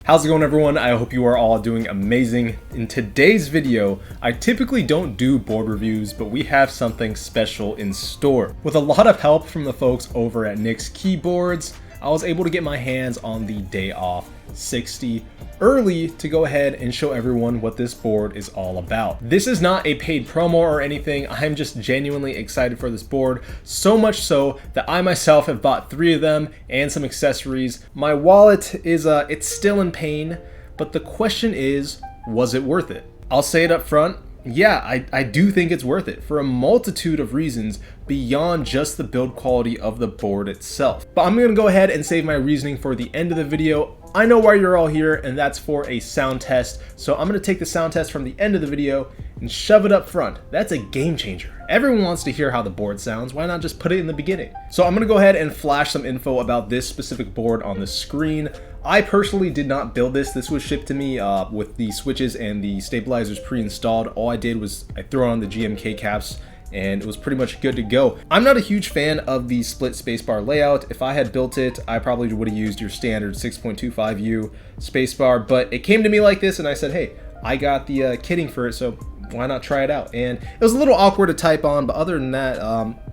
How's it going, everyone? I hope you are all doing amazing. In today's video, I typically don't do board reviews, but we have something special in store. With a lot of help from the folks over at Nick's Keyboards, I was able to get my hands on the Day Off 60 early to go ahead and show everyone what this board is all about. This is not a paid promo or anything. I'm just genuinely excited for this board, so much so that I myself have bought 3 of them and some accessories. My wallet is it's still in pain, but the question is, was it worth it? I'll say it up front. Yeah, I do think it's worth it for a multitude of reasons beyond just the build quality of the board itself. But I'm gonna go ahead and save my reasoning for the end of the video. I know why you're all here, and that's for a sound test. So I'm gonna take the sound test from the end of the video and shove it up front. That's a game changer. Everyone wants to hear how the board sounds. Why not just put it in the beginning? So I'm gonna go ahead and flash some info about this specific board on the screen. I personally did not build this. This was shipped to me with the switches and the stabilizers pre-installed. All I did was I threw on the GMK caps and it was pretty much good to go. I'm not a huge fan of the split spacebar layout. If I had built it, I probably would have used your standard 6.25U spacebar, but it came to me like this and I said, hey, I got the kitting for it, so why not try it out? And it was a little awkward to type on, but other than that,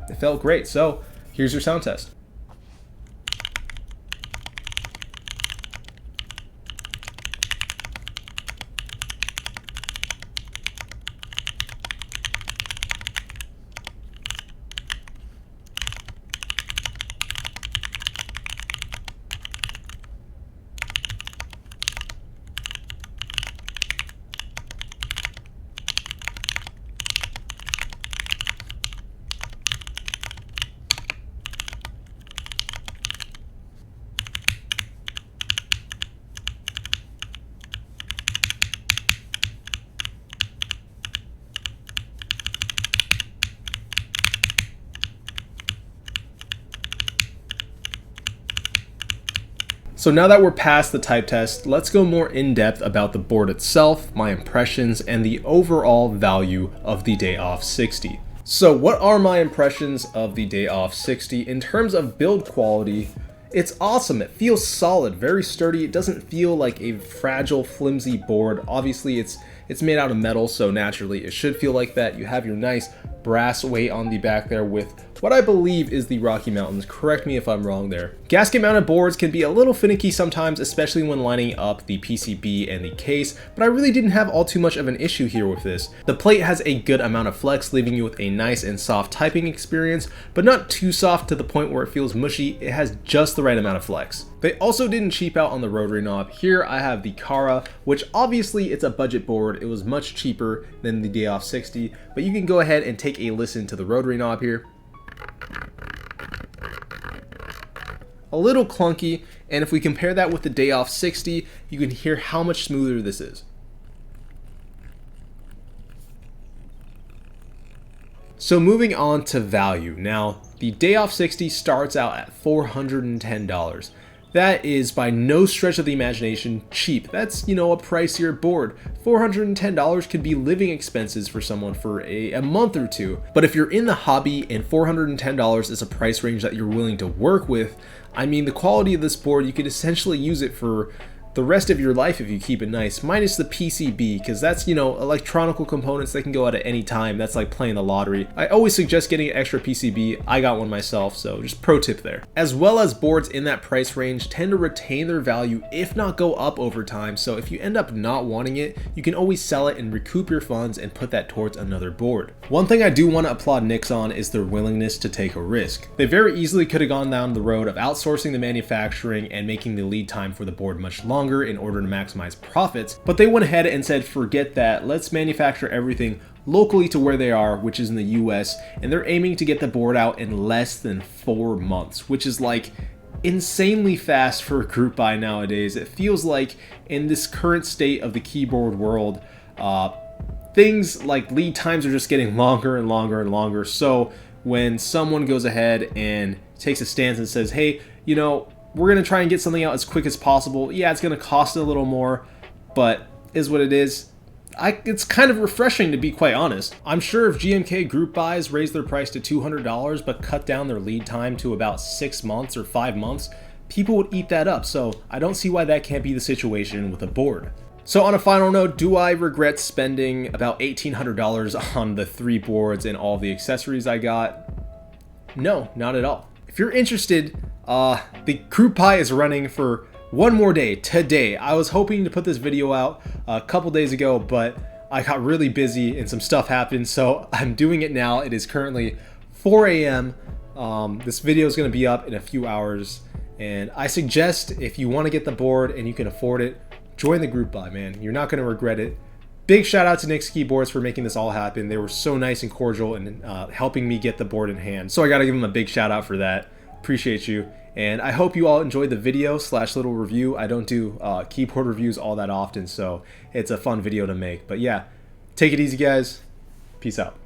it felt great. So here's your sound test. So now that we're past the type test, let's go more in depth about the board itself, my impressions, and the overall value of the Day Off 60. So what are my impressions of the Day Off 60? In terms of build quality, it's awesome. It feels solid, very sturdy. It doesn't feel like a fragile, flimsy board. Obviously, it's made out of metal, so naturally it should feel like that. You have your nice brass weight on the back there with what I believe is the Rocky Mountains. Correct me if I'm wrong there. Gasket mounted boards can be a little finicky sometimes, especially when lining up the PCB and the case, but I really didn't have all too much of an issue here with this. The plate has a good amount of flex, leaving you with a nice and soft typing experience, but not too soft to the point where it feels mushy. It has just the right amount of flex. They also didn't cheap out on the rotary knob. Here I have the Kara, which obviously it's a budget board. It was much cheaper than the Day Off 60, but you can go ahead and take a listen to the rotary knob here. A little clunky, and if we compare that with the Day Off 60, you can hear how much smoother this is. So moving on to value. Now, the Day Off 60 starts out at $410. That is by no stretch of the imagination cheap. That's, you know, a pricier board. $410 could be living expenses for someone for a month or two. But if you're in the hobby and $410 is a price range that you're willing to work with, I mean, the quality of this board, you could essentially use it for the rest of your life if you keep it nice, minus the PCB, because that's, you know, electronical components that can go out at any time. That's like playing the lottery. I always suggest getting an extra PCB. I got one myself, so just pro tip there. As well as boards in that price range tend to retain their value, if not go up over time. So if you end up not wanting it, you can always sell it and recoup your funds and put that towards another board. One thing I do want to applaud Nick's on is their willingness to take a risk. They very easily could have gone down the road of outsourcing the manufacturing and making the lead time for the board much longer in order to maximize profits, but they went ahead and said, forget that, let's manufacture everything locally to where they are, which is in the US, and they're aiming to get the board out in less than 4 months, which is like insanely fast for a group buy nowadays. It feels like in this current state of the keyboard world, things like lead times are just getting longer and longer and longer. So when someone goes ahead and takes a stance and says, hey, you know, we're going to try and get something out as quick as possible. Yeah, it's going to cost a little more, but is what it is. It's kind of refreshing, to be quite honest. I'm sure if GMK group buys raised their price to $200 but cut down their lead time to about 6 months or 5 months, people would eat that up. So I don't see why that can't be the situation with a board. So on a final note, do I regret spending about $1,800 on the 3 boards and all the accessories I got? No, not at all. If you're interested, the Croup Pie is running for one more day today. I was hoping to put this video out a couple days ago, but I got really busy and some stuff happened, so I'm doing it now. It is currently 4 a.m. This video is going to be up in a few hours, and I suggest if you want to get the board and you can afford it, join the Group Buy, man. You're not going to regret it. Big shout out to Nick's Keyboards for making this all happen. They were so nice and cordial and helping me get the board in hand. So I got to give them a big shout out for that. Appreciate you. And I hope you all enjoyed the video / little review. I don't do keyboard reviews all that often, so it's a fun video to make. But yeah, take it easy, guys. Peace out.